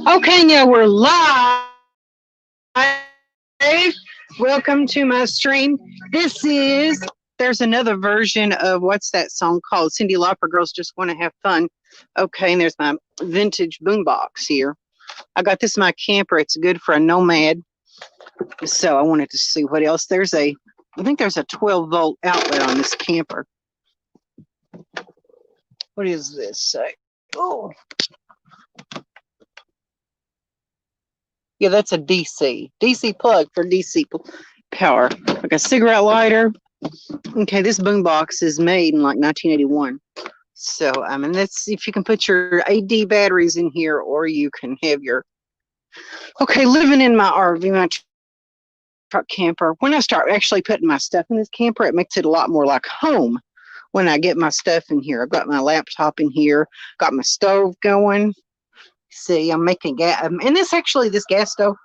Okay, now we're live. Welcome to my stream. This is, there's another version of what's that song called? Cyndi Lauper, Girls Just Want to Have Fun. Okay, and there's my vintage boombox here. I got this in my camper. It's good for a Nomad. So I wanted to see what else. I think there's a 12-volt outlet on this camper. What is this say? Oh. Yeah, that's a DC plug for DC power. Like a cigarette lighter. Okay, this boombox is made in like 1981. So, I mean, that's if you can put your AD batteries in here, or you can have your. Okay, living in my RV, my truck camper. When I start actually putting my stuff in this camper, it makes it a lot more like home. When I get my stuff in here, I've got my laptop in here, got my stove going. See, I'm making gas, and this gas stove,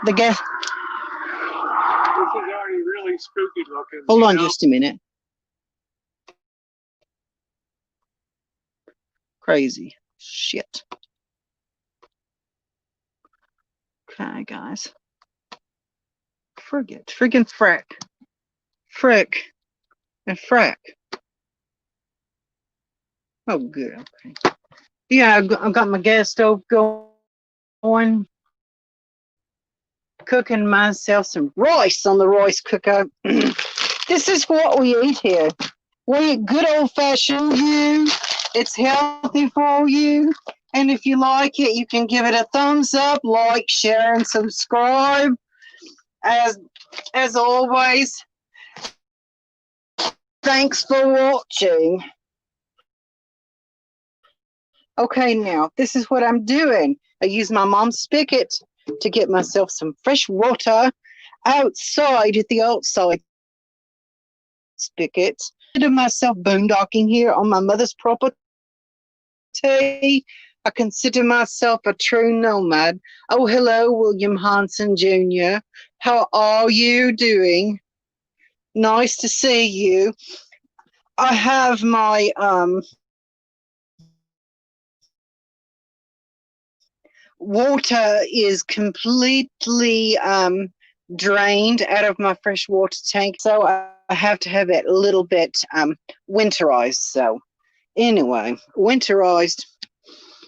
the gas. This is already really spooky looking. Hold on just a minute. Crazy shit. Okay, guys. Friggin' frack. Frick. And frack. Oh, good. Okay. Yeah, I've got my gas stove going. Cooking myself some rice on the rice cooker. This is what we eat here. We eat good old-fashioned you. It's healthy for you. And if you like it, you can give it a thumbs up, like, share, and subscribe. As always, thanks for watching. Okay, now, this is what I'm doing. I use my mom's spigot to get myself some fresh water outside at the outside spigot. I consider myself boondocking here on my mother's property. I consider myself a true nomad. Oh, hello, William Hanson Jr. How are you doing? Nice to see you. I have my water is completely drained out of my fresh water tank, so I have to have it a little bit winterized. So anyway, winterized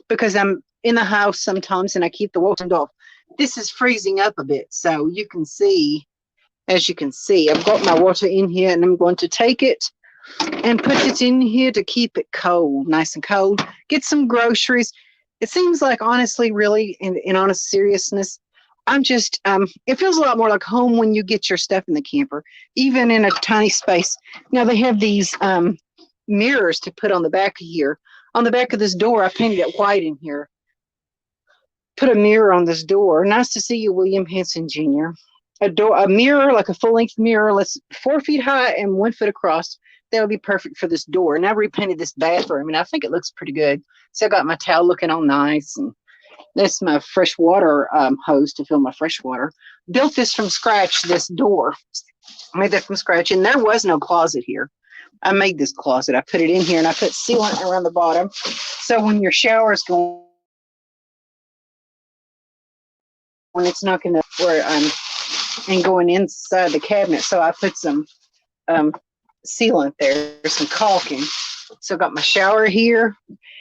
because I'm in the house sometimes and I keep the water off. This is freezing up a bit, so you can see, as you can see, I've got my water in here, and I'm going to take it and put it in here to keep it cold, nice and cold. Get some groceries. It seems like, honestly, really, in honest seriousness, I'm just, it feels a lot more like home when you get your stuff in the camper, even in a tiny space. Now, they have these mirrors to put on the back of here. On the back of this door, I painted it white in here. Put a mirror on this door. Nice to see you, William Hanson Jr. A mirror, like a full-length mirror, 4 feet high and 1 foot across. That would be perfect for this door. And I repainted this bathroom, and I think it looks pretty good. So I got my towel looking all nice, and that's my fresh water hose to fill my fresh water. Built this from scratch, this door. I made that from scratch, and there was no closet here. I made this closet. I put it in here, and I put sealant around the bottom. So when your shower's going, when it's not going to, where and going inside the cabinet. So I put some sealant there, some caulking. So I got my shower here.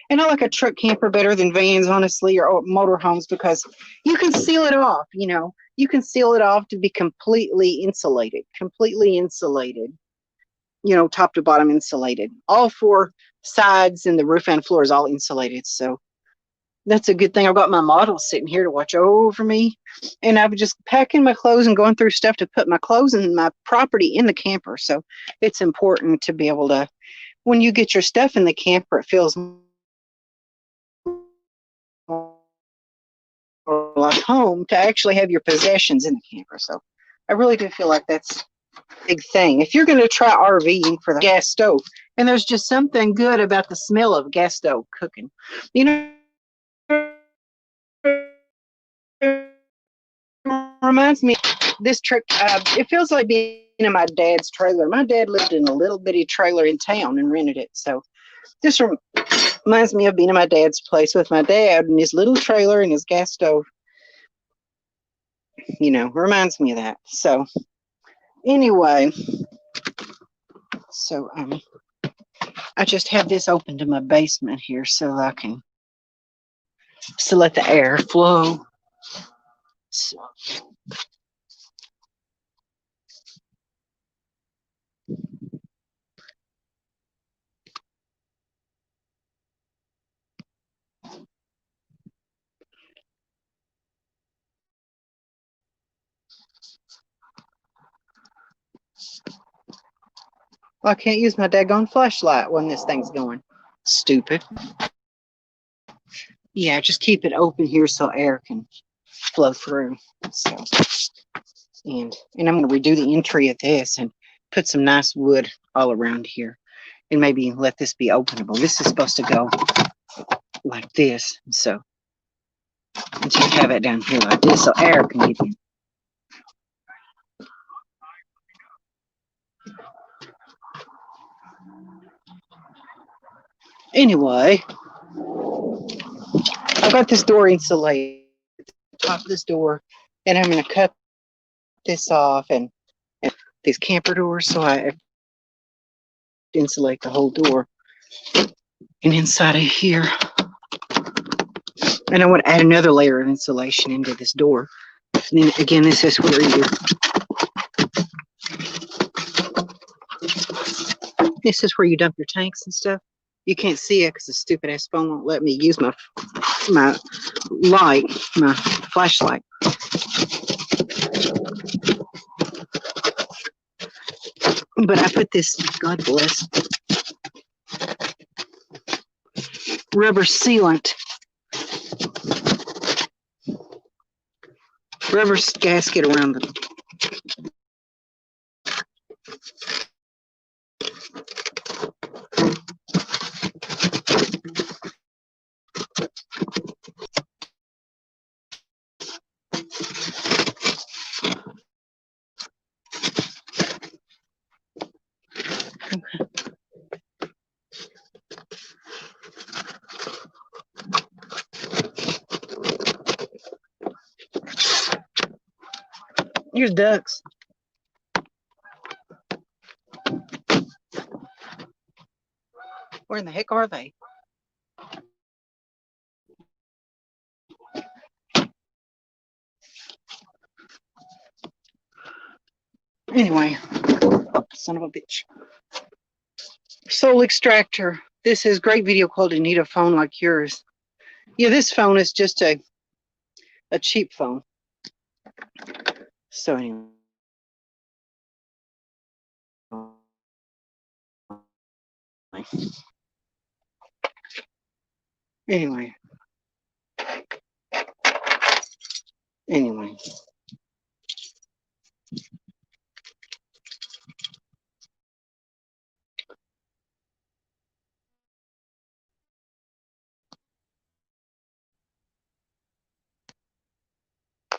And I like a truck camper better than vans, honestly, or motorhomes, because you can seal it off, you know. You can seal it off to be completely insulated, you know, top to bottom insulated. All 4 sides and the roof and floor is all insulated. So that's a good thing. I've got my model sitting here to watch over me. And I'm just packing my clothes and going through stuff to put my clothes and my property in the camper. So it's important to be able to, when you get your stuff in the camper, it feels like home to actually have your possessions in the camper. So I really do feel like that's a big thing. If you're going to try RVing for the gas stove, and there's just something good about the smell of gas stove cooking. You know, reminds me this trick. It feels like being in my dad's trailer. My dad lived in a little bitty trailer in town and rented it. So this Reminds me of being at my dad's place with my dad and his little trailer and his gas stove. You know, reminds me of that. So anyway, so I just have this open to my basement here so I can let the air flow. So, well, I can't use my daggone flashlight when this thing's going. Stupid. Yeah, just keep it open here so air can flow through. So, and I'm going to redo the entry of this and put some nice wood all around here, and maybe let this be openable. This is supposed to go like this, so and just have it down here like this so air can get in. Anyway, I got this door insulated, top of this door, and I'm going to cut this off and these camper doors so I insulate the whole door. And inside of here, and I want to add another layer of insulation into this door. And then again, this is where you dump your tanks and stuff. You can't see it because the stupid ass phone won't let me use my light, my flashlight. But I put this, God bless, rubber sealant, rubber gasket around the Here's ducks. Where in the heck are they? Anyway, son of a bitch. Soul extractor. This is great video quality. Need a phone like yours. Yeah, this phone is just a cheap phone. So anyway. Anyway.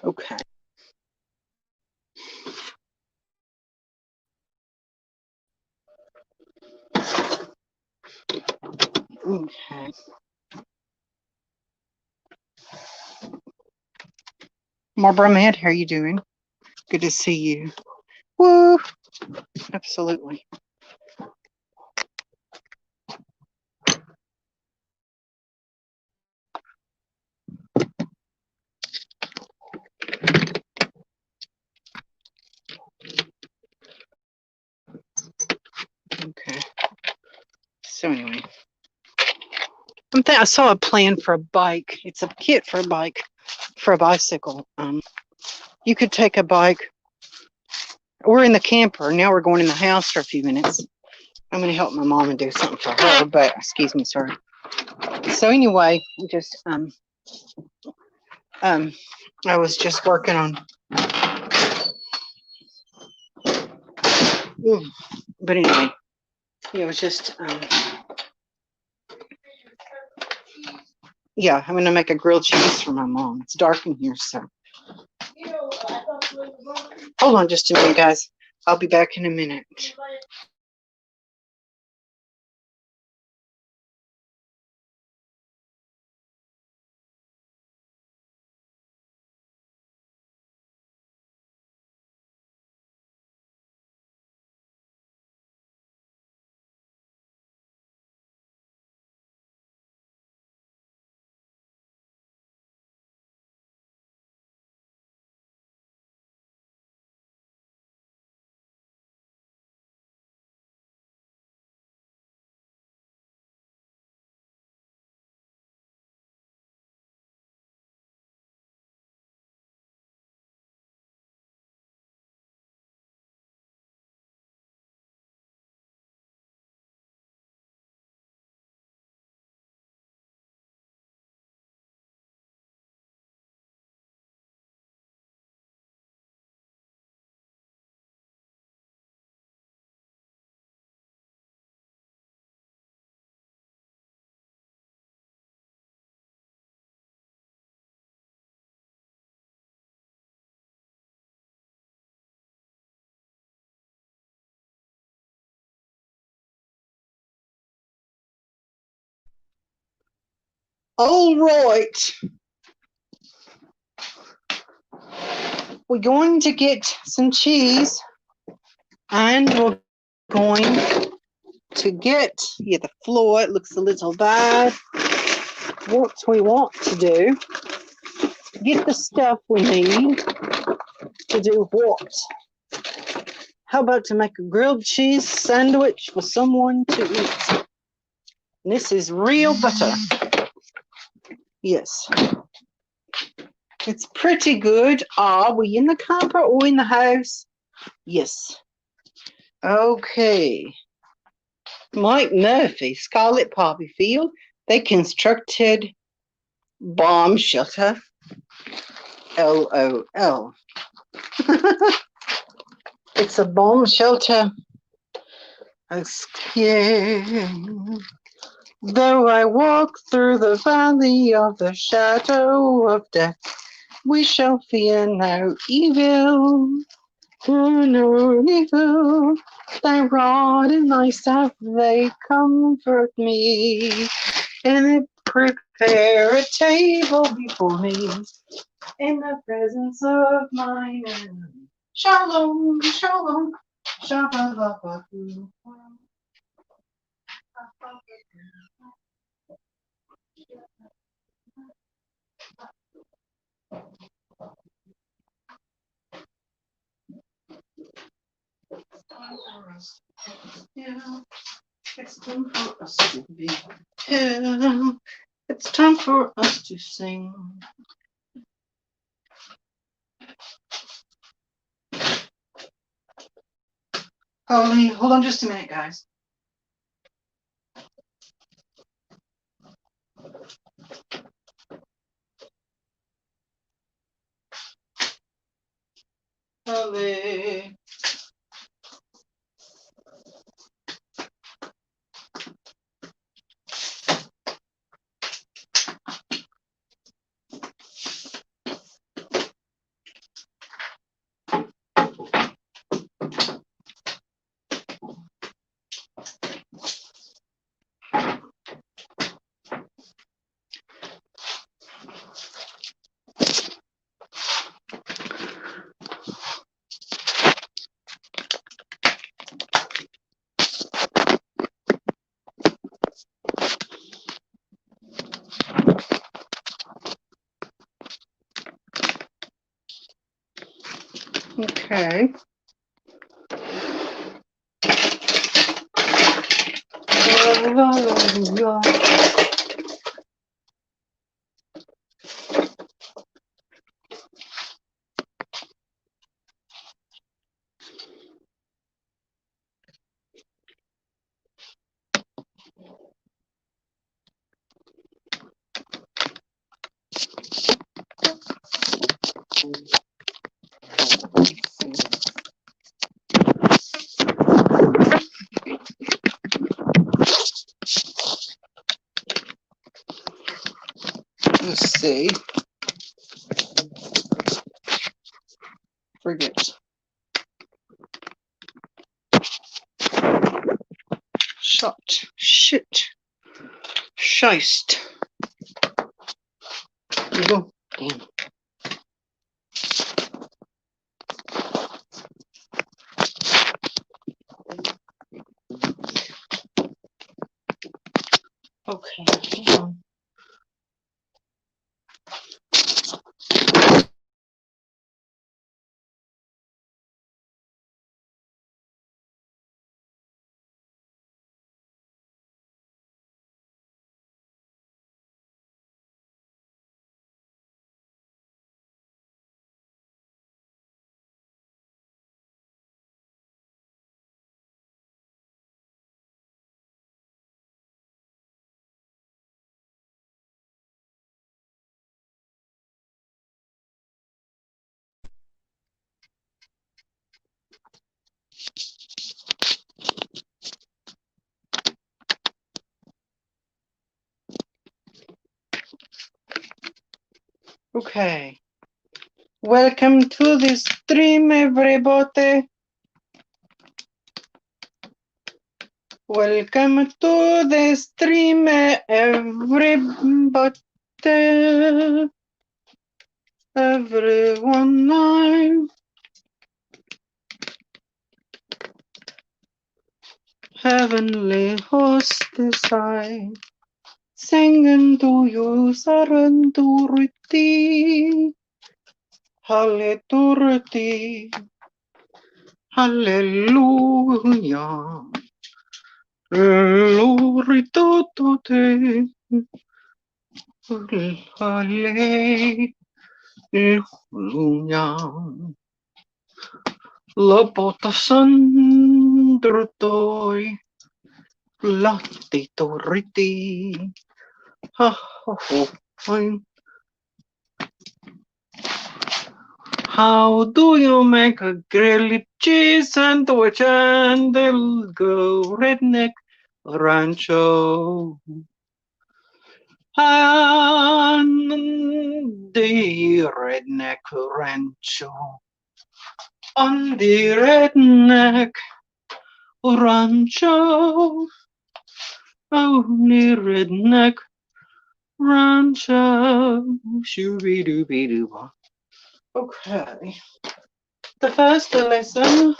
Okay. Okay. Barbara Mad, how are you doing? Good to see you. Woo! Absolutely. Okay. So anyway, I saw a plan for a bike. It's a kit for a bike, for a bicycle. You could take a bike. We're in the camper now. We're going in the house for a few minutes. I'm going to help my mom and do something for her. But excuse me, sorry. So anyway, just I was just working on. But anyway, it was just yeah, I'm gonna make a grilled cheese for my mom. It's dark in here, so hold on just a minute, guys. I'll be back in a minute. All right. We're going to get some cheese and we're going to get, yeah, the flour. It looks a little bad. What we want to do, get the stuff we need to do what? How about to make a grilled cheese sandwich for someone to eat? And this is real butter. Yes. It's pretty good. Are we in the camper or in the house? Yes. Okay. Mike Murphy, Scarlet Poppy Field. They constructed bomb shelter. LOL. It's a bomb shelter. Yeah. Though I walk through the valley of the shadow of death, we shall fear no evil. No evil. Thy rod and thy staff, they comfort me. And they prepare a table before me in the presence of mine enemy. Shalom, shalom, shalom. It's time for us to be here. It's time for us to sing. Hold on just a minute, guys. Holly. Okay. Let's see. Forget. Shot. Shit. Scheist. There you go. Damn. Okay, hold on. Okay. Welcome to the stream, everybody. Welcome to the stream, everybody. Everyone live. Heavenly hostess I, singing to you Saranturiti. Hallelujah. Hallelujah. Glory to te. Hallelujah. Lopota sandrutoi. Latti toriti. Ha ha ha. How do you make a grilled cheese sandwich and they'll go redneck rancho? And the redneck rancho. On the redneck rancho. Only redneck rancho. Shooby-dooby-doo. Okay. The first lesson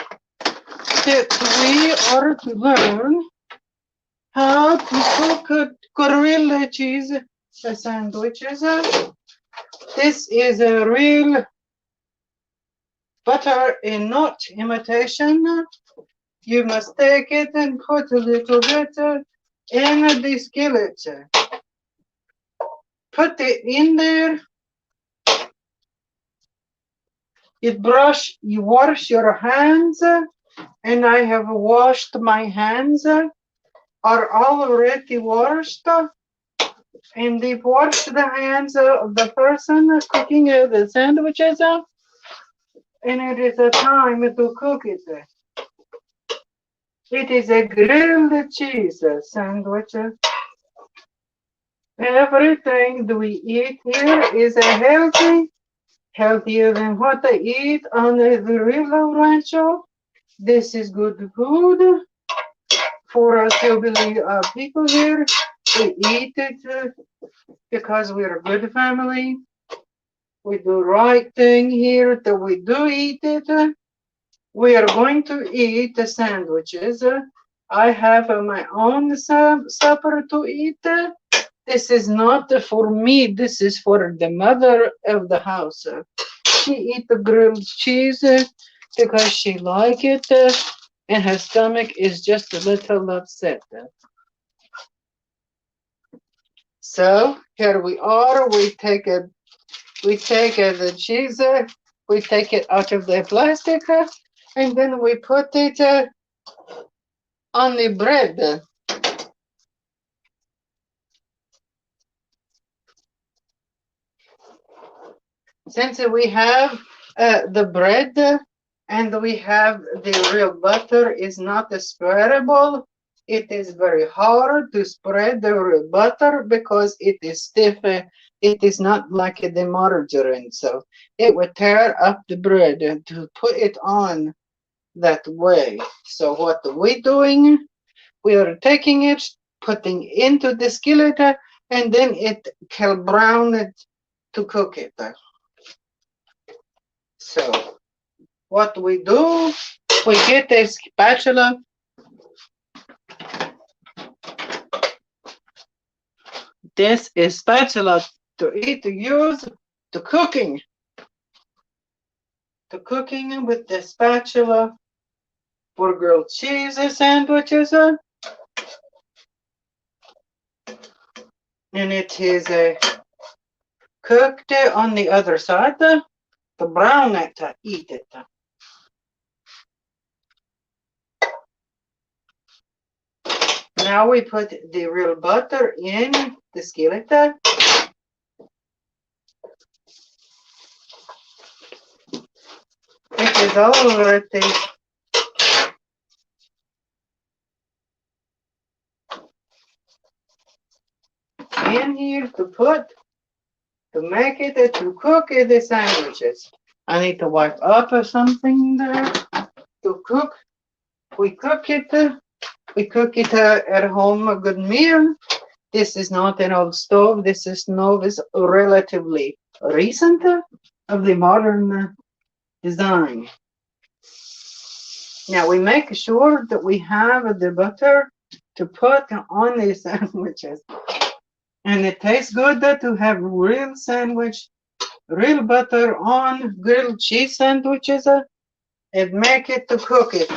that we are to learn how to cook gorilla cheese sandwiches. This is a real butter and not imitation. You must take it and put a little bit in the skillet. Put it in there. You wash your hands, and I have washed my hands. Are already washed, and they've washed the hands of the person cooking the sandwiches, and it is a time to cook it. It is a grilled cheese sandwich. Everything that we eat here is healthier than what I eat on the Rio Rancho. This is good food for us hillbilly people here. We eat it because we're a good family. We do right thing here that we do eat it. We are going to eat the sandwiches. I have my own supper to eat. This is not for me. This is for the mother of the house. She eat the grilled cheese because she like it, and her stomach is just a little upset. So here we are. We take the cheese. We take it out of the plastic, and then we put it on the bread. Since we have the bread and we have the real butter is not spreadable, it is very hard to spread the real butter because it is stiff. It is not like the margarine, so it would tear up the bread to put it on that way. So what are we doing? We are taking it, putting into the skillet, and then it can brown it to cook it. So what we do, we get a spatula. This is spatula to use to cooking. To cooking with the spatula for grilled cheese sandwiches. And it is cooked on the other side to brown it, to eat it. Now we put the real butter in the skillet. It is already in here to make it to cook the sandwiches. I need to wipe up or something there to cook. We cook it We cook it at home, a good meal. This is not an old stove. This is stove is relatively recent of the modern design. Now we make sure that we have the butter to put on the sandwiches. And it tastes good to have real sandwich, real butter on grilled cheese sandwiches and make it to cook it.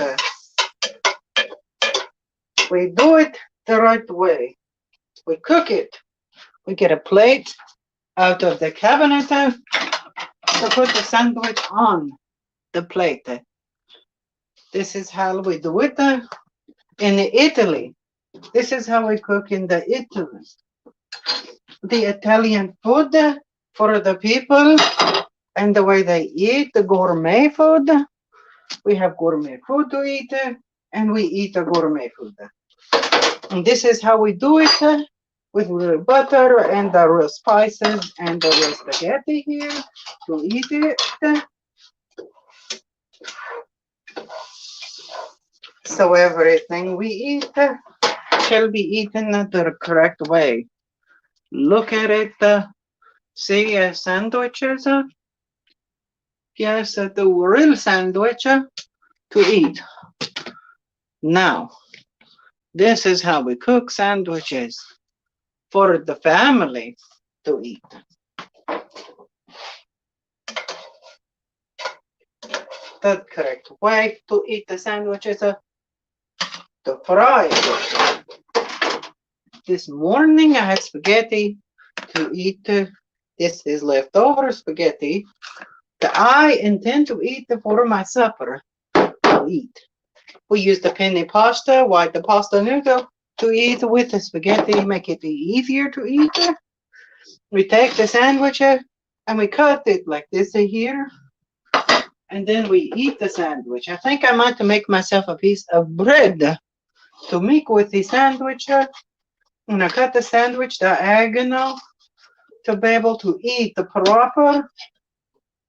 We do it the right way. We cook it. We get a plate out of the cabinet to put the sandwich on the plate. This is how we do it in Italy. This is how we cook in the Italy. The Italian food for the people and the way they eat the gourmet food. We have gourmet food to eat and we eat a gourmet food. And this is how we do it with real butter and the real spices and the real spaghetti here to eat it. So everything we eat shall be eaten the correct way. Look at it. See sandwiches. Yes, the real sandwich to eat. Now, this is how we cook sandwiches for the family to eat. The correct way to eat the sandwiches to fry it. This morning I had spaghetti to eat. This is leftover spaghetti that I intend to eat for my supper to eat. We use the penne pasta, white the pasta noodle to eat with the spaghetti, make it easier to eat. We take the sandwich and we cut it like this here. And then we eat the sandwich. I think I might make myself a piece of bread to make with the sandwich. And I cut the sandwich diagonal to be able to eat the proper,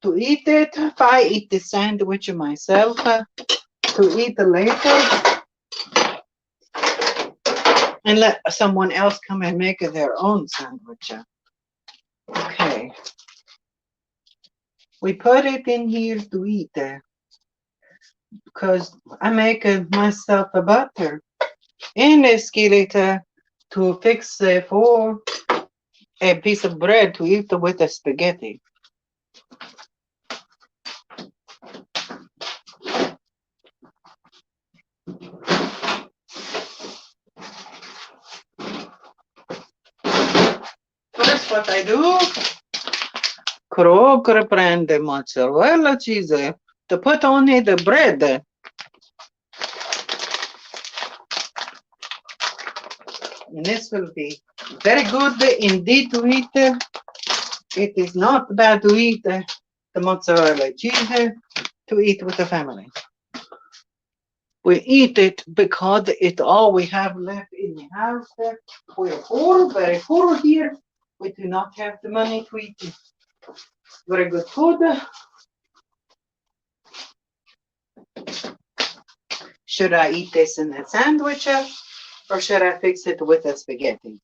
to eat it. If I eat the sandwich myself, to eat the later, and let someone else come and make their own sandwich. Okay. We put it in here to eat because I make myself a butter in a skillet to fix for a piece of bread to eat with the spaghetti. First, what I do, prende mozzarella cheese to put on it the bread. And this will be very good indeed to eat. It is not bad to eat the mozzarella cheese to eat with the family. We eat it because it's all we have left in the house. We're poor, very poor here. We do not have the money to eat very good food. Should I eat this in a sandwich or should I fix it with a spaghetti?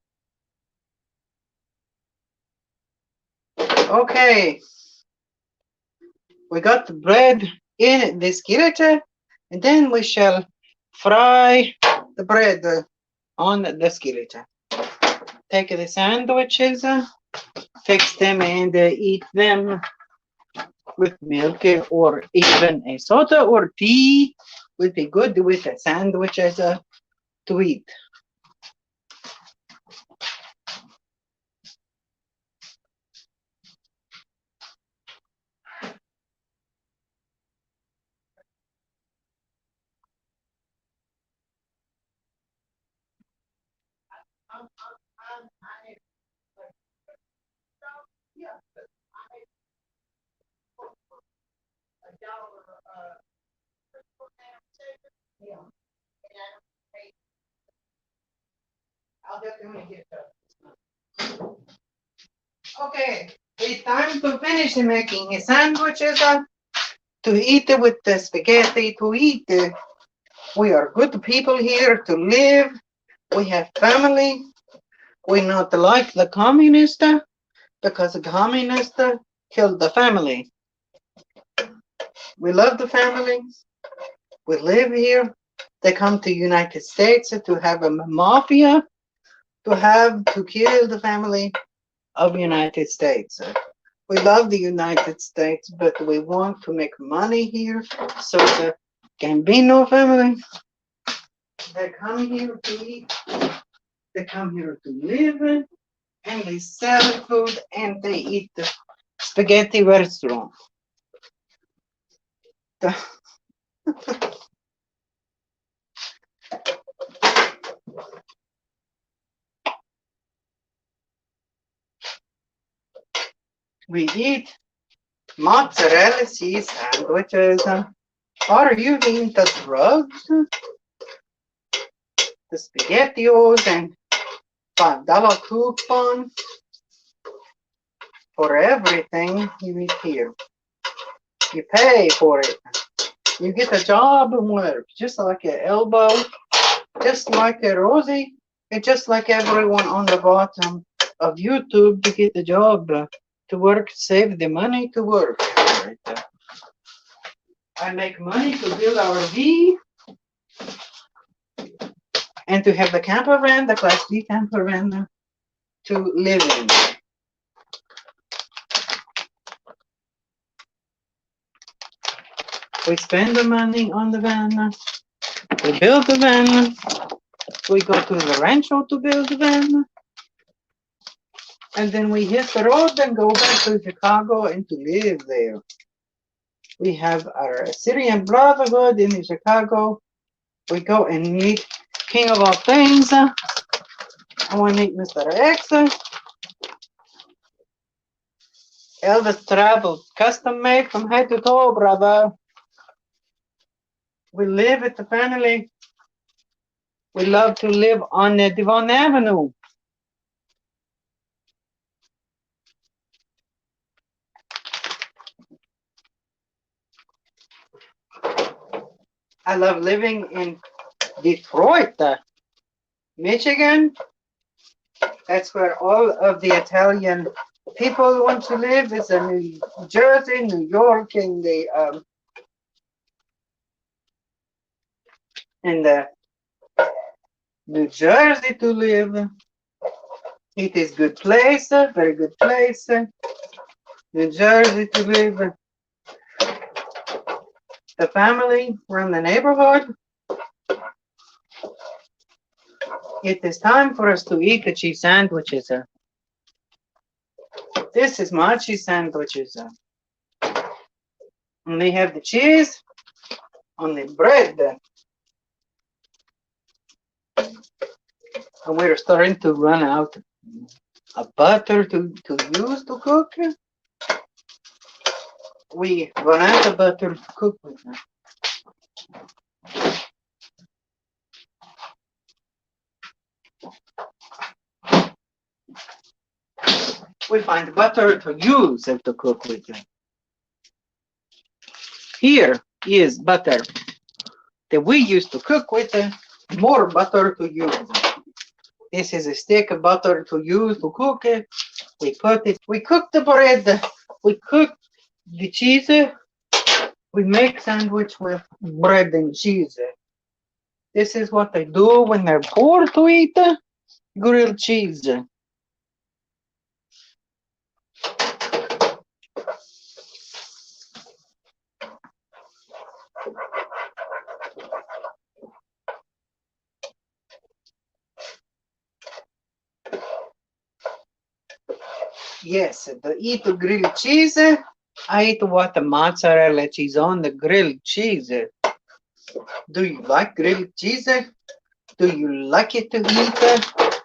Okay. We got the bread in the skillet and then we shall fry the bread on the skillet. Take the sandwiches, fix them and eat them with milk or even a soda or tea would be good with the sandwiches to eat. Okay, it's time to finish making sandwiches to eat with the spaghetti to eat. We are good people here to live. We have family. We not like the communist because the communist killed the family. We love the family. We live here. They come to United States to have a mafia to kill the family of United States. We love the United States, but we want to make money here, so there can be no family. They come here to eat. They come here to live, and they sell food, and they eat the spaghetti restaurant. We eat mozzarella cheese sandwiches. Are you into drugs? The SpaghettiOs and $5 coupon for everything you eat here. You pay for it. You get a job and work, just like a Elbow, just like a Rosie, and just like everyone on the bottom of YouTube to get a job to work, save the money to work. I make money to build our V and to have the camper van, the Class B camper van to live in. We spend the money on the van. We build the van. We go to the rancho to build the van. And then we hit the road and go back to Chicago and to live there. We have our Syrian Brotherhood in Chicago. We go and meet King of all things. I want to meet Mr. X. Elvis travel, custom made from head to toe, brother. We live with the family. We love to live on Devon Avenue. I love living in Detroit, Michigan. That's where all of the Italian people want to live. It's in New Jersey, New York, and New Jersey to live. It is good place, very good place. New Jersey to live. The family from the neighborhood. It is time for us to eat the cheese sandwiches. This is my cheese sandwiches. And they have the cheese on the bread. And we're starting to run out of butter to use to cook. We run out of butter to cook with. We find butter to use and to cook with. Here is butter that we used to cook with, more butter to use. This is a stick of butter to use to cook it. We cook the bread, we cook the cheese, we make sandwich with bread and cheese. This is what they do when they're poor to eat grilled cheese. Yes, to eat the grilled cheese, I eat what the mozzarella cheese on the grilled cheese. Do you like grilled cheese? Do you like it to eat?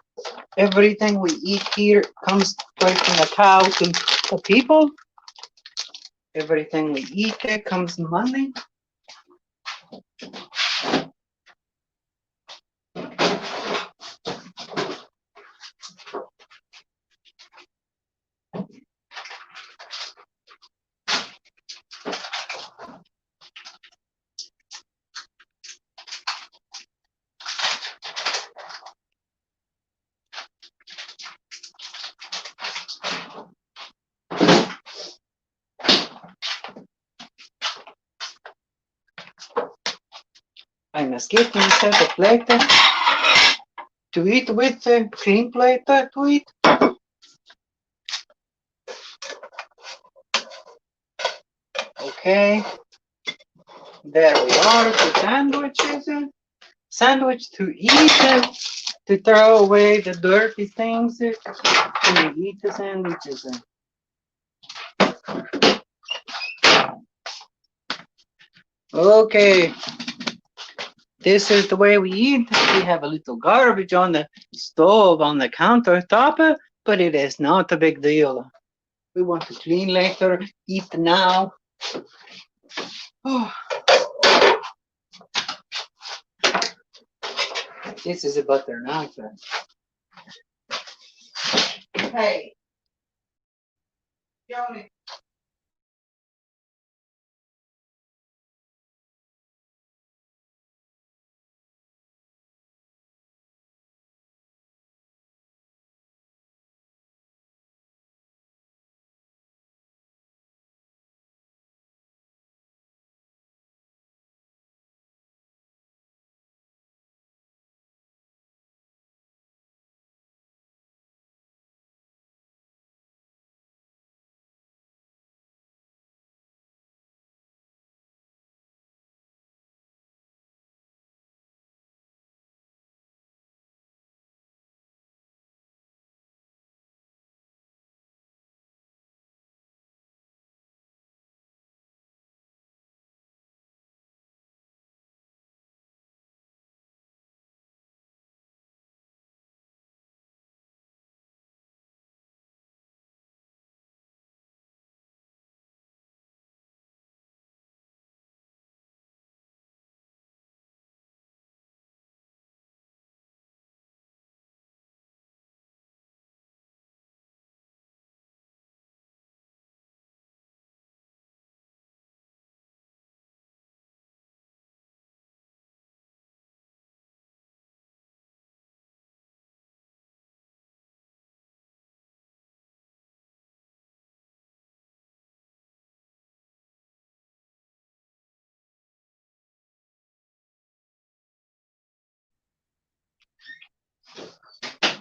Everything we eat here comes straight from the cow to the people. Everything we eat comes money. let's get inside the plate to eat with the clean plate to eat. Okay, there we are. The sandwiches. Sandwich to eat, to throw away the dirty things, and you eat the sandwiches. Okay, this is the way we eat. We have a little garbage on the stove on the countertop, but it is not a big deal. We want to clean later, eat now. Oh. This is a butter knife. Hey, Johnny.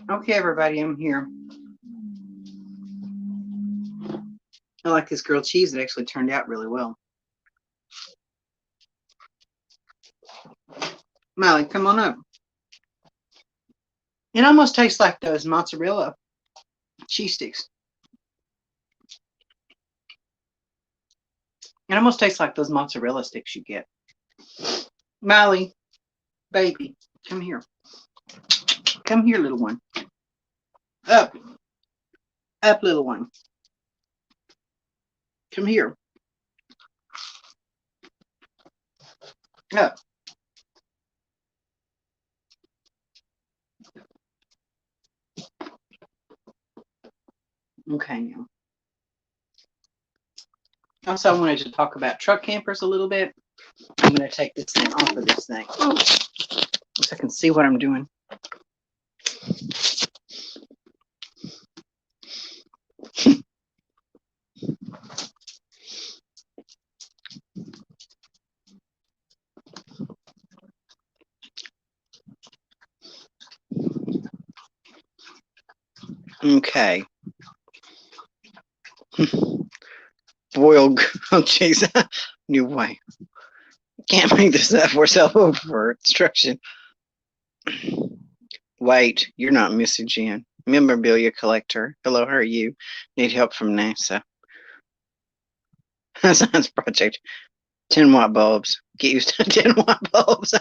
Okay, everybody, I'm here. I like this grilled cheese. It actually turned out really well. Molly, come on up. It almost tastes like those mozzarella cheese sticks. It almost tastes like those mozzarella sticks you get. Molly, baby, come here. Come here, little one. Up. Up, little one. Come here. Up. Okay, now. Also, I wanted to talk about truck campers a little bit. I'm going to take this thing off of this thing so I can see what I'm doing. Okay. Boiled grilled cheese. New way. Can't make this up for self for instruction. Wait, you're not Missy Jen. Memorabilia collector. Hello, how are you? Need help from NASA. Science project. 10-watt bulbs. Get used to 10-watt bulbs.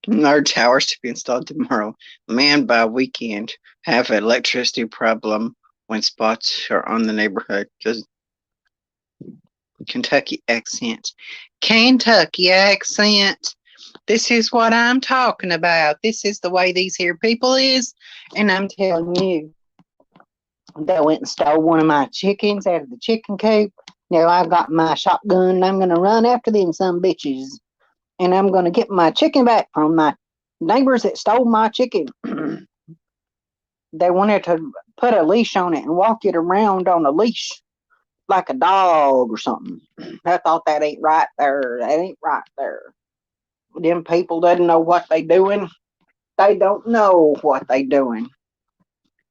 Our towers to be installed tomorrow. Man, by weekend, have an electricity problem when spots are on the neighborhood. Just Kentucky accent. Kentucky accent. This is what I'm talking about. This is the way these here people is. And I'm telling you, they went and stole one of my chickens out of the chicken coop. Now I've got my shotgun and I'm going to run after them some bitches. And I'm going to get my chicken back from my neighbors that stole my chicken. They wanted to put a leash on it and walk it around on a leash. like a dog or something. I thought that ain't right there. That ain't right there. Them people doesn't know what they doing. They don't know what they doing.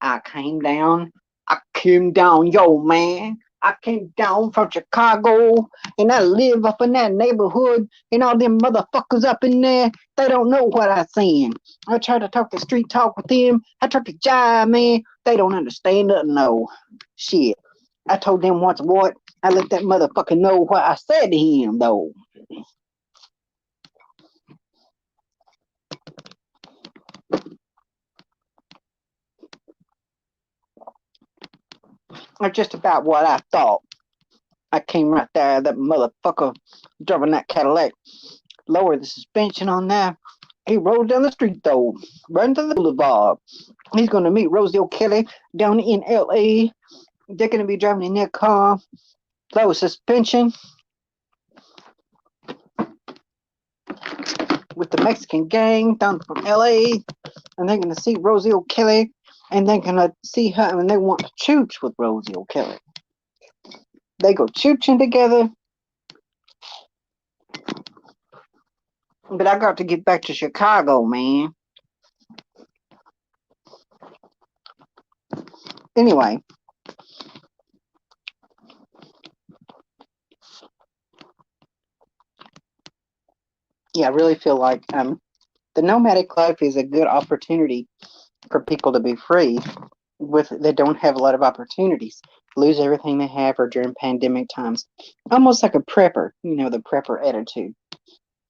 I came down. I came down, yo, man. I came down from Chicago, and I live up in that neighborhood, and all them motherfuckers up in there, they don't know what I saying. I try to talk the street talk with them. I try to jive, man. They don't understand nothing, no. Shit. I told them once what? I let that motherfucker know what I said to him, though. That's just about what I thought. I came right there, that motherfucker driving that Cadillac. Lowered the suspension on that. He rode down the street though, right into the boulevard. He's gonna meet Rosie O'Kelly down in LA. They're gonna be driving in their car, lower suspension, with the Mexican gang down from LA, and they're gonna see Rosie O'Kelly, and they're gonna see her, and they want to chooch with Rosie O'Kelly. They go chooching together. But I got to get back to Chicago, man. Anyway, yeah, I really feel like the nomadic life is a good opportunity for people to be free with they don't have a lot of opportunities, lose everything they have or during pandemic times. Almost like a prepper, the prepper attitude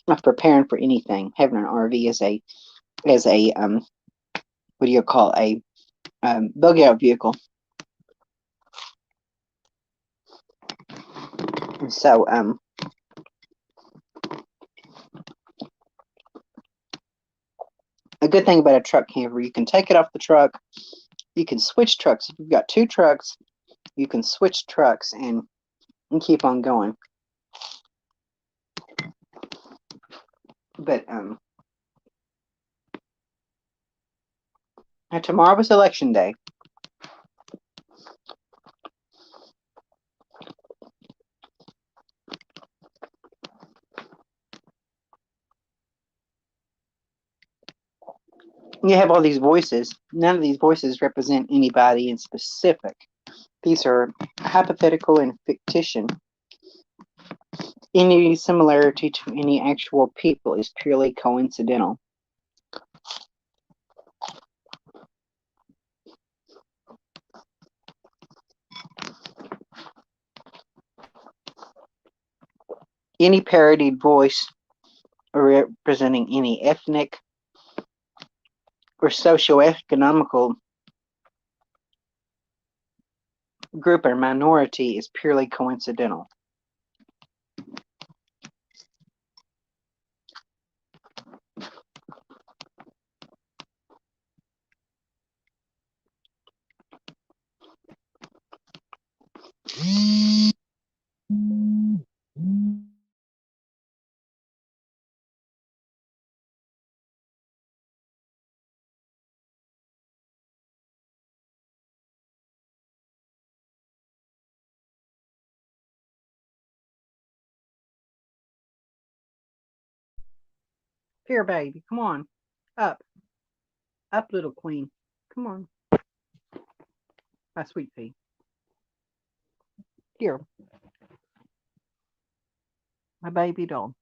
of preparing for anything. Having an RV as a what do you call a bug out vehicle. And so a good thing about a truck camper, you can take it off the truck, you can switch trucks. If you've got two trucks, you can switch trucks and keep on going. But tomorrow was election day. You have all these voices. None of these voices represent anybody in specific. These are hypothetical and fictitious. Any similarity to any actual people is purely coincidental. Any parodied voice representing any ethnic or socioeconomical group or minority is purely coincidental. Here, baby, come on. Up. Up, little queen. Come on. My sweet pea. Here. My baby doll.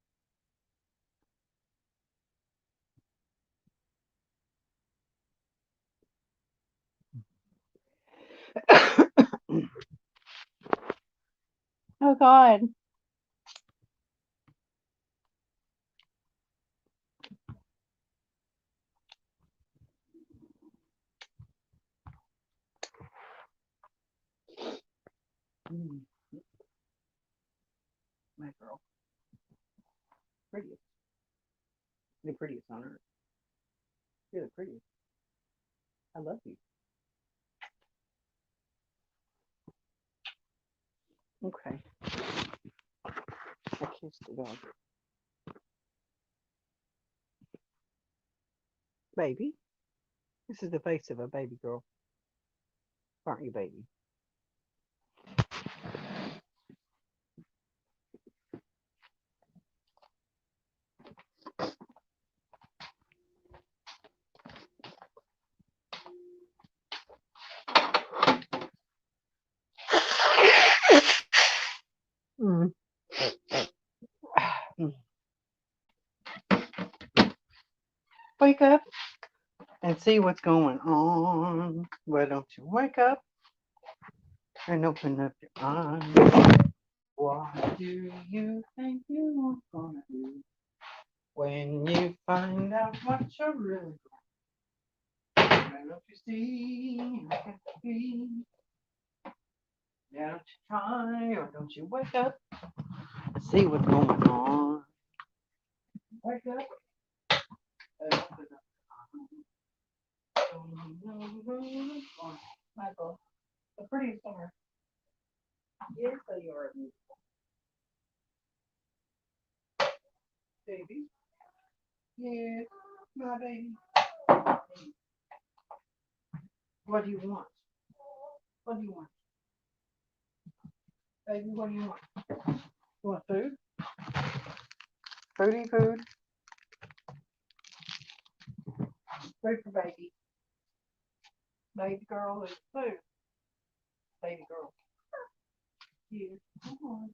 Oh, God. My girl. Prettiest. The prettiest on earth. You're the prettiest. I love you. Okay. I kissed the dog. Baby. This is the face of a baby girl. Aren't you, baby? and see what's going on. Why don't you wake up and open up your eyes? What do you think you're gonna do when you find out what you're really doing? Why don't you see how it can be? Now don't you try or don't you wake up and see what's going on? Wake up and open up your eyes. Michael, the prettiest star. Yes, they are beautiful. Baby. Yes, my baby. What do you want? What do you want? Baby, what do you want? You want food? Foodie food? Food for baby. Baby girl is food. Baby girl. Here. Come on.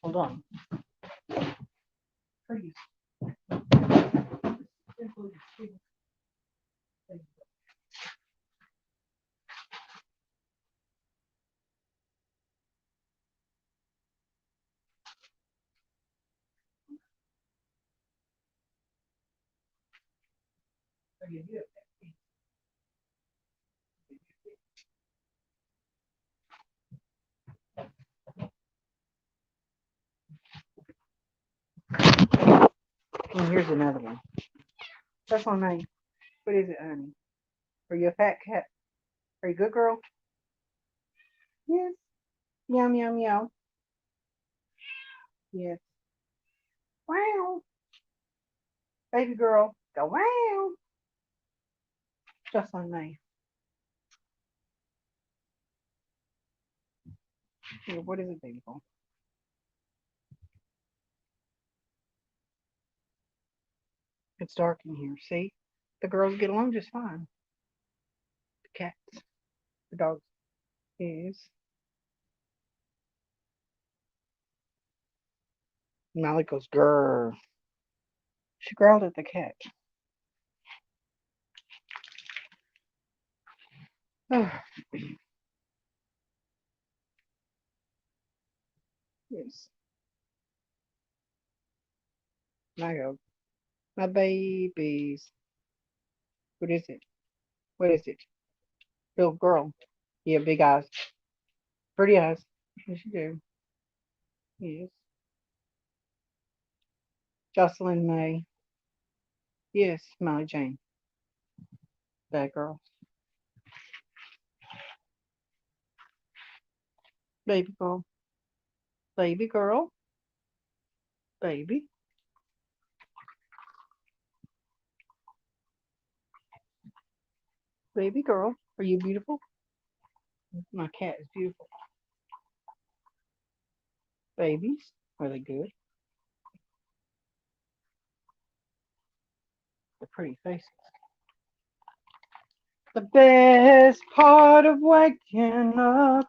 Hold on. Please. And here's another one. That's my name. What is it, honey? Are you a fat cat? Are you a good girl? Yes. Meow, meow, meow. Yes. Wow. Baby girl. Go wow. Just my name. Here, what is it, baby girl? It's dark in here. See? The girls get along just fine. The cats. The dogs. Yes. Mally goes, grrr. She growled at the cat. Oh, yes. I go, my babies. What is it? What is it? Little girl. Yeah, big eyes. Pretty eyes. Yes, you do. Yes. Jocelyn May. Yes, Molly Jane. Bad girl. Baby girl. Baby girl. Baby. Baby girl. Are you beautiful? My cat is beautiful. Babies. Are they good? They're pretty faces. The best part of waking up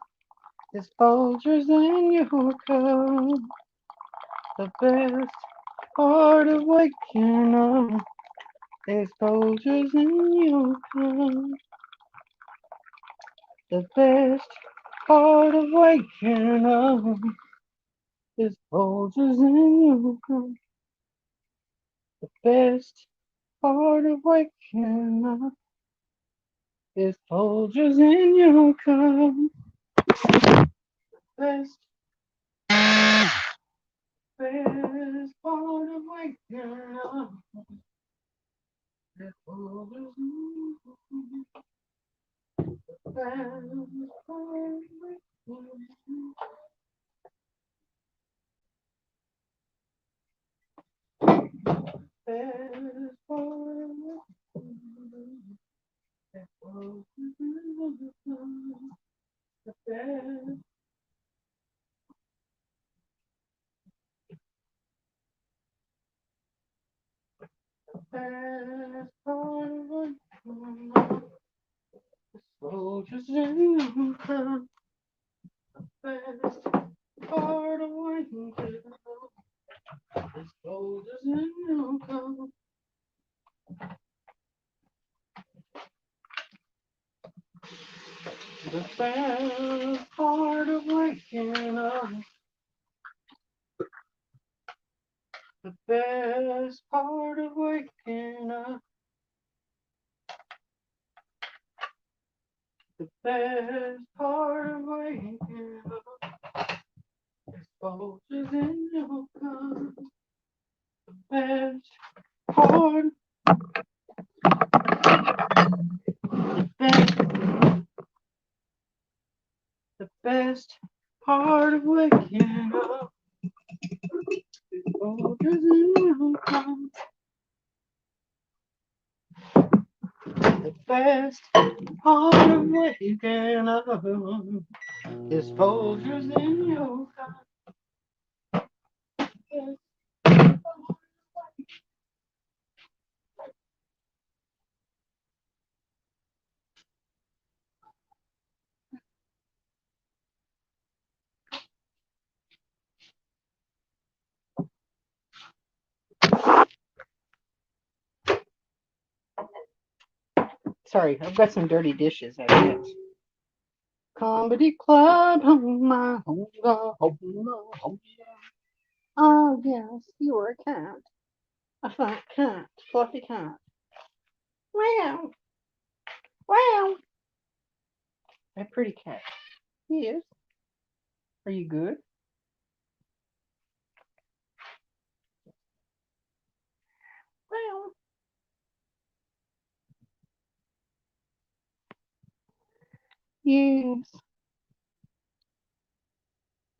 is Folgers in your cup. The best part of waking up is Folgers in your cup. The best part of waking up is Folgers in your cup. The best part of waking up is Folgers in your cup. Best, best part of waking up is Folgers in your cup. The best part of waking up. Best part of waking up. The best part of waking Soldiers in the crowd, best part of waking up. Soldiers in The best part of waking up. The best part of waking up. The best part of waking up is bulges in your gun. The best part, the best part of waking up is bulges in your gun. The best part of waking up is bulges in your gun. Sorry, I've got some dirty dishes, I guess. Comedy Club, oh yes, you are a cat. A fat cat, fluffy cat. Wow, wow. A pretty cat. Yes. Are you good? Wow. Yes.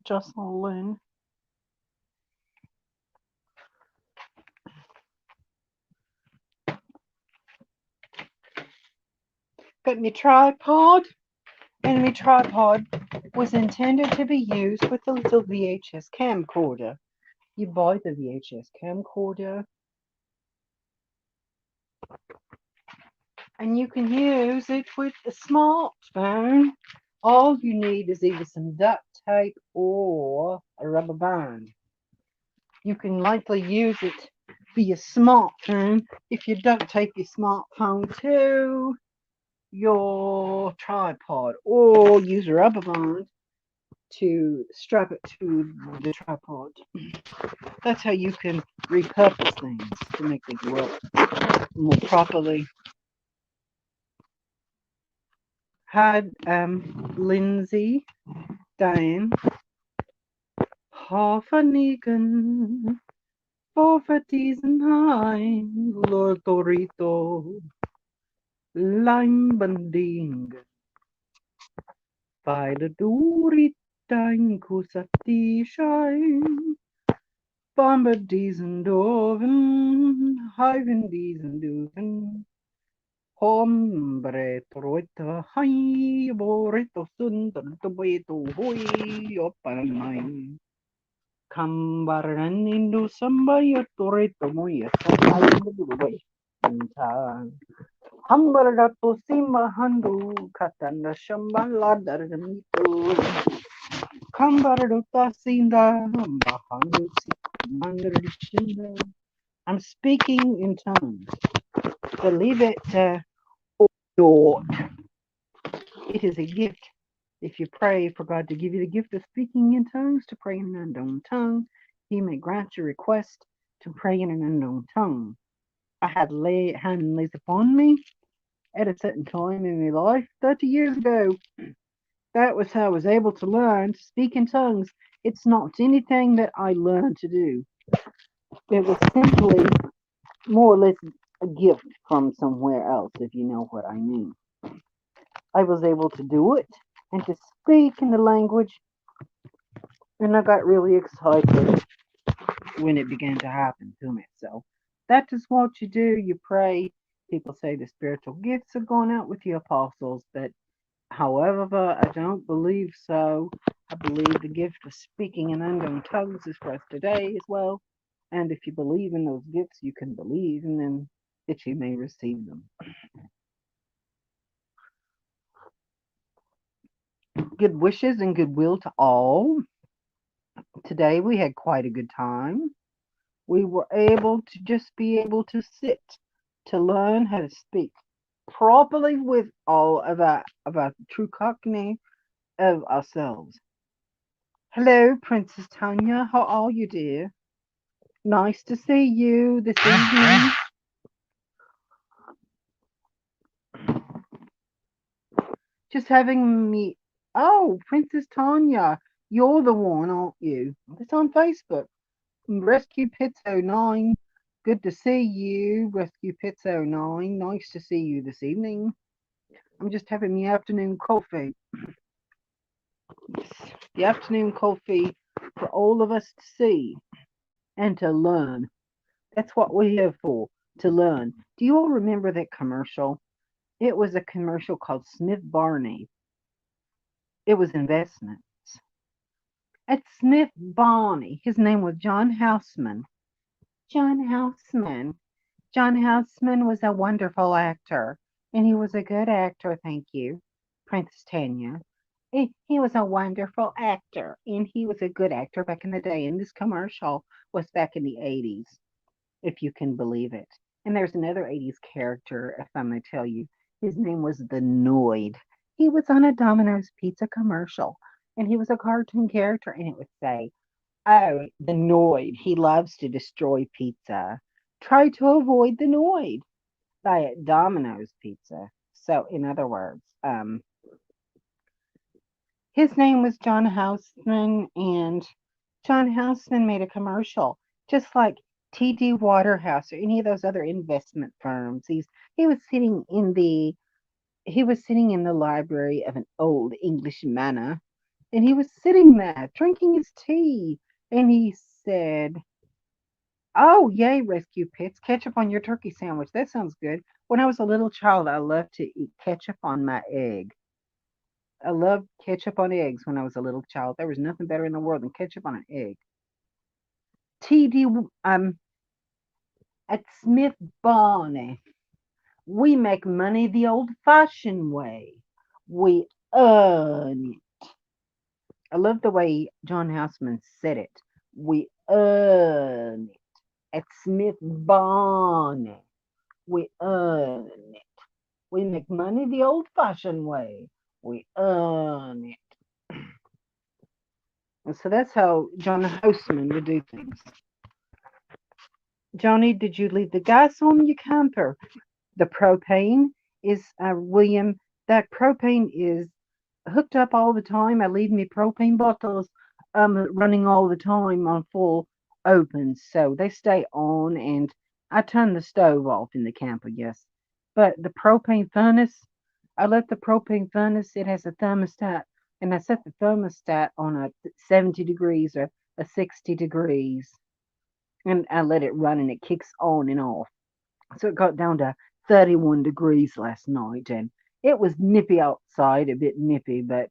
Jocelyn. Got me tripod, and my tripod was intended to be used with the little VHS camcorder. You buy the VHS camcorder, and you can use it with a smartphone. All you need is either some duct tape or a rubber band. You can likely use it for your smartphone if you duct tape your smartphone to your tripod, or use a rubber band to strap it to the tripod. That's how you can repurpose things to make them work more properly. Had Lindsay, Diane, Hoffanigan, Forfatiesenheim, Lord Torito, Leimbanding, Beide Duritain Kusati Schein, Bomber diesen Doven, Hiven diesen Doven, Hombre troita hai boreto sundar tobeto hoi opanai. Kambaran indu sambaya toreto moya sakai dubai. Hambarda posima handu katanda shambala dargamito. Kambardo tasinda bahandu si. I'm speaking in tongues. Believe it or not, it is a gift. If you pray for God to give you the gift of speaking in tongues, to pray in an unknown tongue, He may grant your request to pray in an unknown tongue. I had hand laid upon me at a certain time in my life 30 years ago. That was how I was able to learn to speak in tongues. It's not anything that I learned to do. It was simply more or less a gift from somewhere else, if you know what I mean. I was able to do it and to speak in the language, and I got really excited when it began to happen to me. So that is what you do. You pray. People say the spiritual gifts have gone out with the apostles, but however, I don't believe so. I believe the gift of speaking in unknown tongues is for us today as well. And if you believe in those gifts, you can believe in them that you may receive them. Good wishes and goodwill to all. Today we had quite a good time. We were able to just be able to sit, to learn how to speak. properly with all of our true cockney of ourselves. Hello, Princess Tanya. How are you, dear? Nice to see you this evening. Just having me. Oh, Princess Tanya, you're the one, aren't you? It's on Facebook. Rescue Pits oh 09. Good to see you, Rescue Pits oh 09. Nice to see you this evening. I'm just having the afternoon coffee. Yes, the afternoon coffee for all of us to see and to learn. That's what we're here for, to learn. Do you all remember that commercial? It was a commercial called Smith Barney. It was investments. At Smith Barney, his name was John Houseman. John Houseman. John Houseman was a wonderful actor, and he was a good actor, thank you, Princess Tanya. He was a wonderful actor, and he was a good actor back in the day. And this commercial was back in the 80s, if you can believe it. And there's another 80s character, if I may tell you. His name was the Noid. He was on a Domino's pizza commercial, and he was a cartoon character, and it would say, "Oh, the Noid. He loves to destroy pizza. Try to avoid the Noid by Domino's Pizza." So, in other words, his name was John Houseman, and John Houseman made a commercial, just like T.D. Waterhouse or any of those other investment firms. He was sitting in the he was sitting in the library of an old English manor, and he was sitting there drinking his tea, and he said, "Oh, yay, Rescue Pits, ketchup on your turkey sandwich. That sounds good. When I was a little child, I loved to eat ketchup on my egg. I loved ketchup on eggs when I was a little child. There was nothing better in the world than ketchup on an egg." TD, at Smith Barney, we make money the old-fashioned way. We earn it. I love the way John Houseman said it. We earn it. At Smith Barney, we earn it. We make money the old-fashioned way. We earn it. And so that's how John Houseman would do things. Johnny, did you leave the gas on your camper? The propane is, William, that propane is hooked up all the time. I leave me propane bottles running all the time on full open, so they stay on, and I turn the stove off in the camper, yes. But the propane furnace, I let the propane furnace, it has a thermostat, and I set the thermostat on a 70 degrees or a 60 degrees, and I let it run, and it kicks on and off. So it got down to 31 degrees last night, and it was nippy outside, a bit nippy, but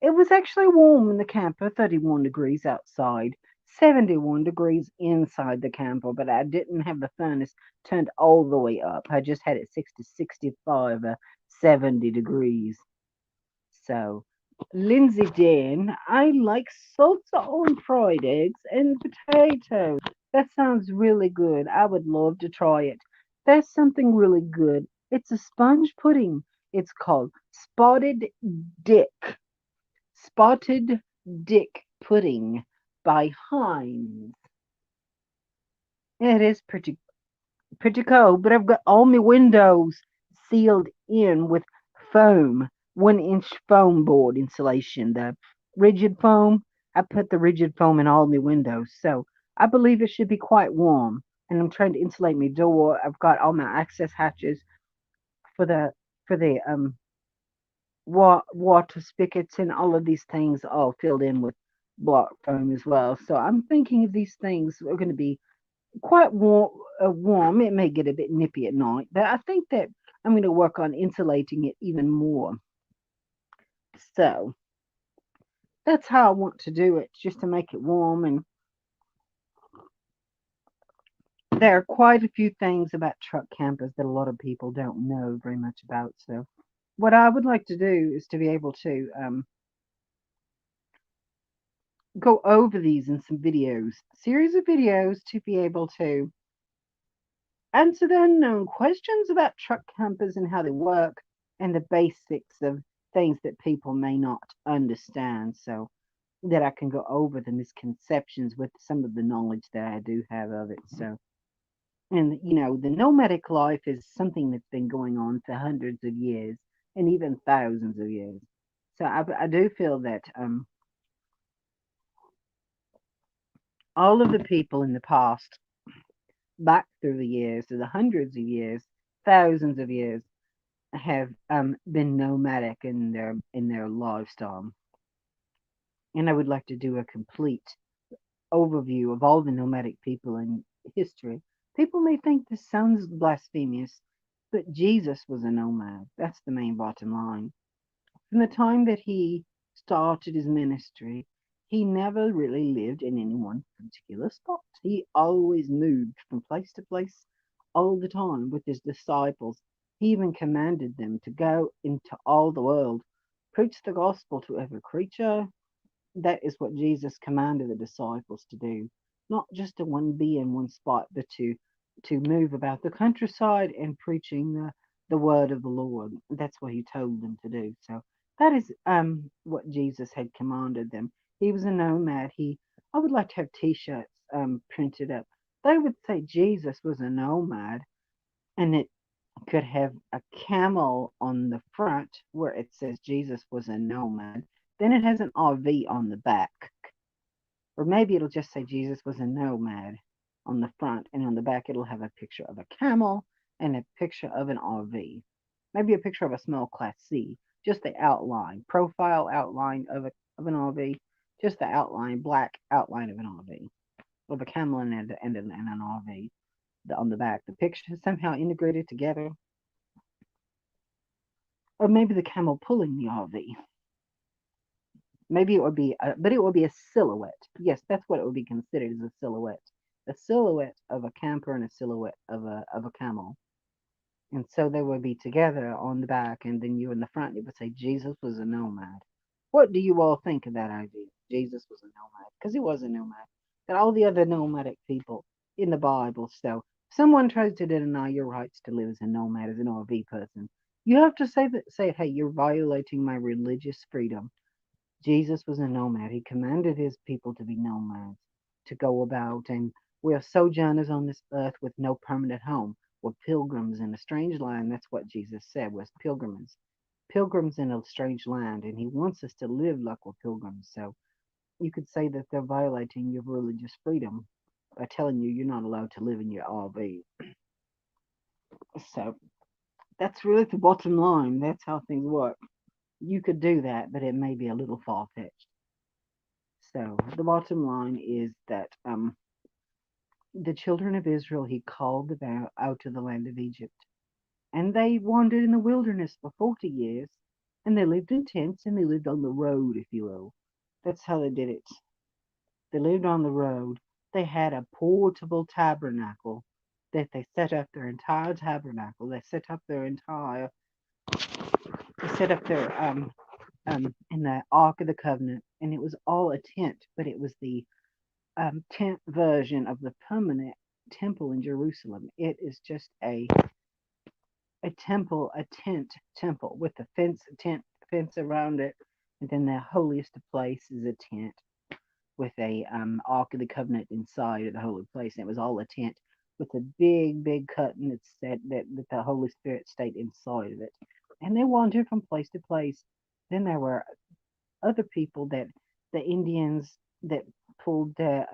it was actually warm in the camper, 31 degrees outside, 71 degrees inside the camper, but I didn't have the furnace turned all the way up. I just had it 65 or 70 degrees. So, Lindsay Dan, I like salsa on fried eggs and potatoes. That sounds really good. I would love to try it. That's something really good. It's a sponge pudding. It's called Dick. Spotted Dick Pudding by Heinz. It is pretty cold, but I've got all my windows sealed in with foam, 1 inch foam board insulation. The rigid foam, I put the rigid foam in all my windows, so I believe it should be quite warm. And I'm trying to insulate my door. I've got all my access hatches for the water spigots and all of these things all filled in with block foam as well. So I'm thinking of these things are going to be quite warm. It may get a bit nippy at night, but I think that I'm going to work on insulating it even more. So that's how I want to do it, just to make it warm. And there are quite a few things about truck campers that a lot of people don't know very much about. So what I would like to do is to be able to go over these in some videos, series of videos, to be able to answer the unknown questions about truck campers and how they work and the basics of things that people may not understand. So that I can go over the misconceptions with some of the knowledge that I do have of it. So, and the nomadic life is something that's been going on for hundreds of years and even thousands of years. So I do feel that all of the people in the past, back through the years, through the hundreds of years, thousands of years, have been nomadic in their lifestyle. And I would like to do a complete overview of all the nomadic people in history. People may think this sounds blasphemous, but Jesus was a nomad. That's the main bottom line. From the time that he started his ministry, he never really lived in any one particular spot. He always moved from place to place all the time with his disciples. He even commanded them to go into all the world, preach the gospel to every creature. That is what Jesus commanded the disciples to do, not just to be in one spot, but to move about the countryside and preaching the word of the Lord. That's what he told them to do. So that is what Jesus had commanded them. He was a nomad. I would like to have T-shirts printed up. They would say Jesus was a nomad, and it could have a camel on the front where it says Jesus was a nomad. Then it has an RV on the back. Or maybe it'll just say Jesus was a nomad on the front, and on the back it'll have a picture of a camel and a picture of an RV. Maybe a picture of a small class C, just the outline, profile outline of an RV, just the outline, black outline of an RV, with a camel and an RV on the back. The picture somehow integrated together, or maybe the camel pulling the RV. Maybe it would be, but it would be a silhouette. Yes, that's what it would be considered as a silhouette of a camper and a silhouette of a camel. And so they would be together on the back, and then you in the front. You would say Jesus was a nomad. What do you all think of that idea? Jesus was a nomad because he was a nomad. And all the other nomadic people in the Bible. So if someone tries to deny your rights to live as a nomad, as an RV person, you have to say, hey, you're violating my religious freedom. Jesus was a nomad. He commanded his people to be nomads, to go about, and we are sojourners on this earth with no permanent home. We're pilgrims in a strange land. That's what Jesus said, was pilgrims in a strange land, and he wants us to live like we're pilgrims. So you could say that they're violating your religious freedom by telling you you're not allowed to live in your RV. So that's really the bottom line. That's how things work. You could do that, but it may be a little far fetched. So the bottom line is that the children of Israel he called them out of the land of Egypt, and they wandered in the wilderness for 40 years, and they lived in tents and they lived on the road, if you will. That's how they did it. They lived on the road. They had a portable tabernacle that they set up their entire tabernacle. They set up their in the Ark of the Covenant, and it was all a tent, but it was the tent version of the permanent temple in Jerusalem. It is just a temple, a tent temple with a tent fence around it, and then the holiest of place is a tent with a Ark of the Covenant inside of the holy place, and it was all a tent with a big curtain that said that the Holy Spirit stayed inside of it, and they wandered from place to place. Then there were other people that the Indians that pulled their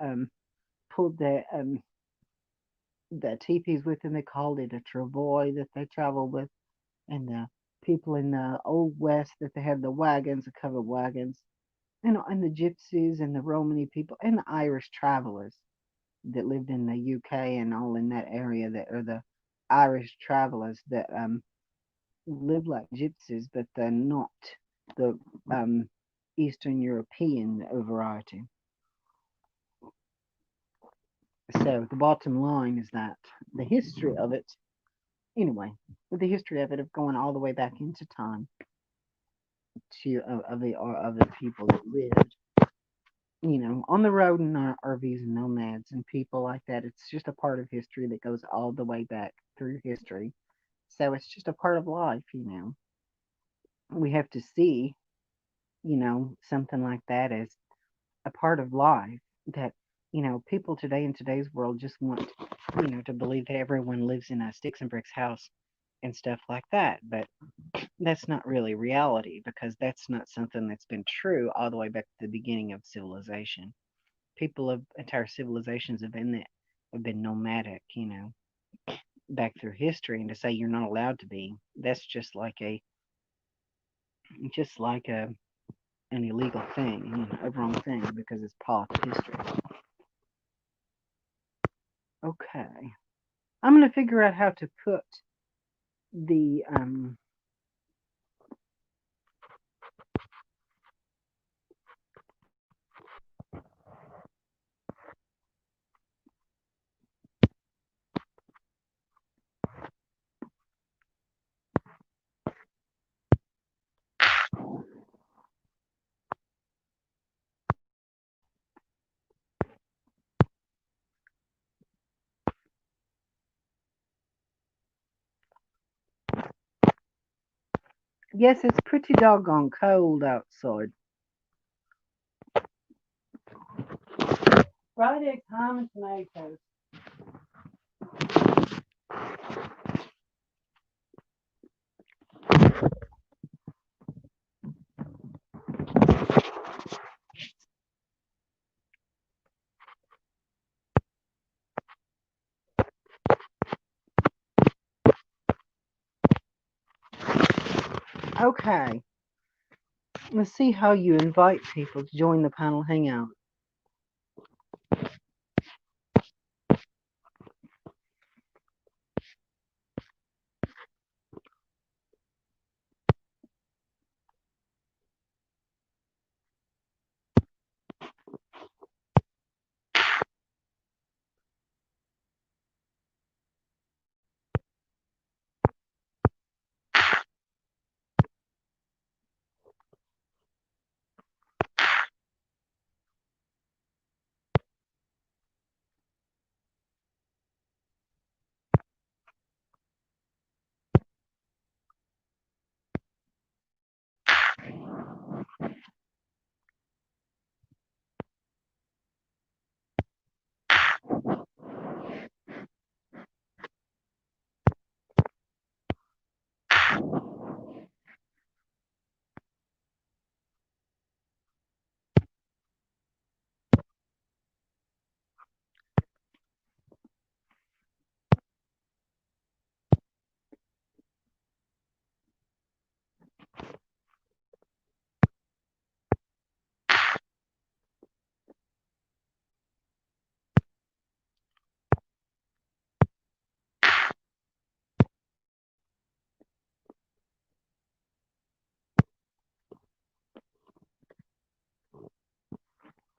pulled their the teepees with them. They called it a travois that they traveled with, and the people in the old west that they had the wagons, the covered wagons, and the gypsies and the Romany people and the Irish travelers that lived in the UK and all in that area that are the Irish travelers that live like gypsies, but they're not the Eastern European variety. So the bottom line is that the history of it, anyway, with the history of it of going all the way back into time to of the people that lived on the road in our RVs and nomads and people like that. It's just a part of history that goes all the way back through history. So it's just a part of life. We have to see, something like that as a part of life that, people today in today's world just want, to believe that everyone lives in a sticks and bricks house and stuff like that. But that's not really reality because that's not something that's been true all the way back to the beginning of civilization. People of entire civilizations have been nomadic, back through history, and to say you're not allowed to be, that's just like an illegal thing, a wrong thing because it's part of history. Okay. I'm gonna figure out how to put the yes, it's pretty doggone cold outside. Fried eggs, ham, and tomatoes. Okay. Let's see how you invite people to join the panel hangout.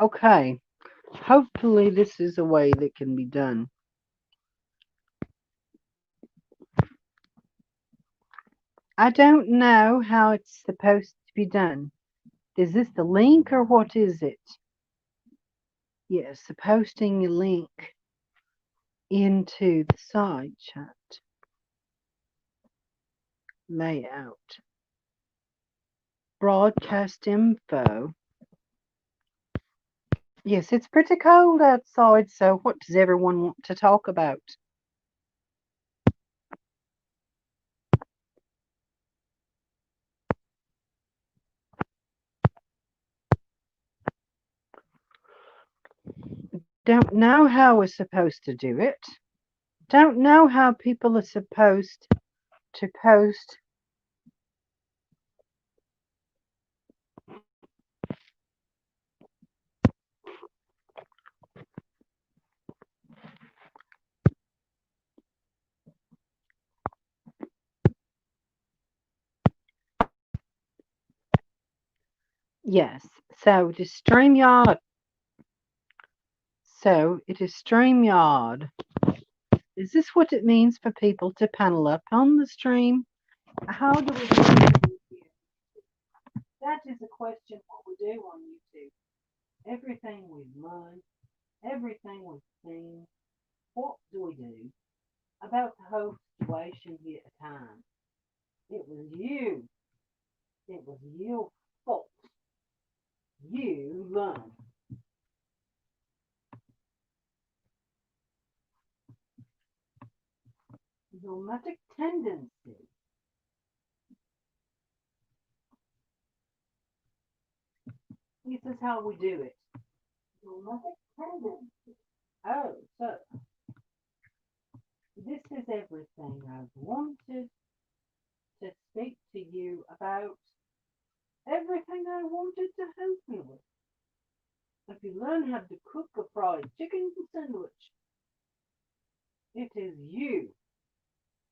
Okay. Hopefully this is a way that can be done. I don't know how it's supposed to be done. Is this the link or what is it? Yes, posting a link into the side chat layout. Broadcast info. Yes, it's pretty cold outside, so what does everyone want to talk about? Don't know how we're supposed to do it. Don't know how people are supposed to post. Yes, so it is StreamYard. Is this what it means for people to panel up on the stream? How do we do it? That is a question what we do on YouTube. everything we've learned, everything we've seen. What do we do about the whole situation here at the time? It was you. It was your fault. You learned. Nomadic tendencies. This is how we do it. Nomadic tendencies. Oh, so this is everything I've wanted to speak to you about. Everything I wanted to help you with. If you learn how to cook a fried chicken sandwich, it is you.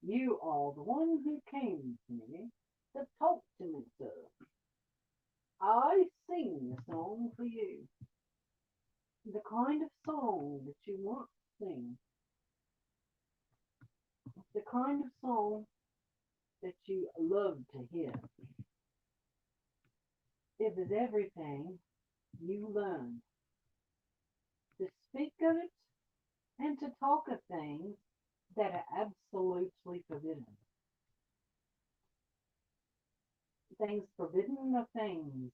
You are the one who came to me to talk to me, sir. I sing a song for you. The kind of song that you want to sing. The kind of song that you love to hear. It is everything you learn. To speak of it and to talk of things that are absolutely forbidden. Things forbidden are things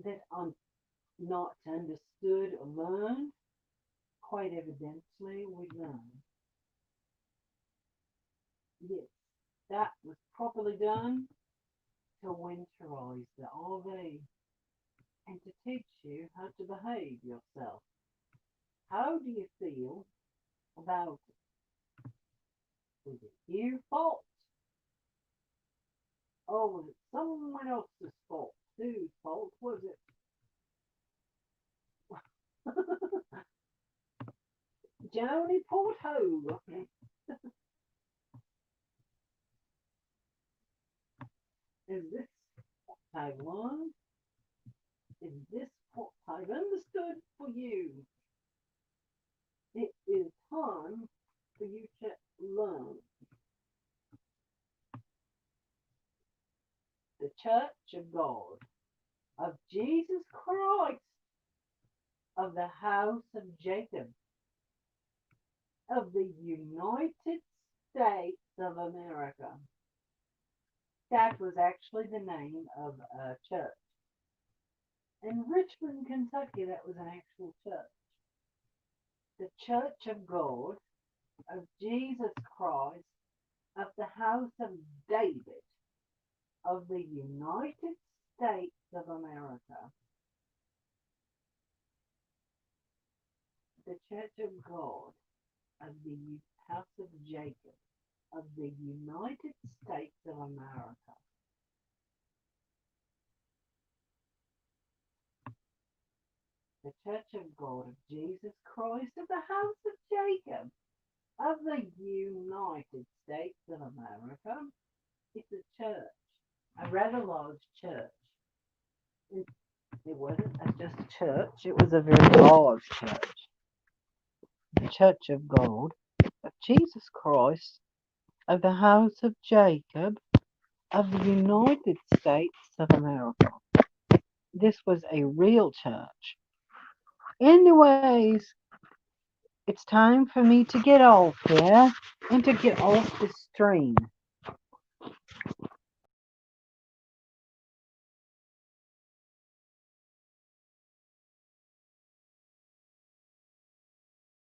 that are not understood or learned. Quite evidently, we learn. Yes, that was properly done to winterize the RV and to teach you how to behave yourself. How do you feel about it? Was it your fault? Or was it someone else's fault? Whose fault was it? Joni Porto. Is this Taiwan? Is this what I've understood for you? It is time for you to learn. The Church of God, of Jesus Christ, of the house of Jacob, of the United States of America. That was actually the name of a church. In Richmond, Kentucky, that was an actual church. The Church of God, of Jesus Christ, of the house of David, of the United States of America. The Church of God, of the house of Jacob, of the United States of America. The Church of God, of Jesus Christ, of the house of Jacob, of the United States of America. It's a church, a rather large church. It wasn't just a church, it was a very large church. The Church of God, of Jesus Christ, of the house of Jacob, of the United States of America. This was a real church. Anyways, it's time for me to get off here and to get off the stream.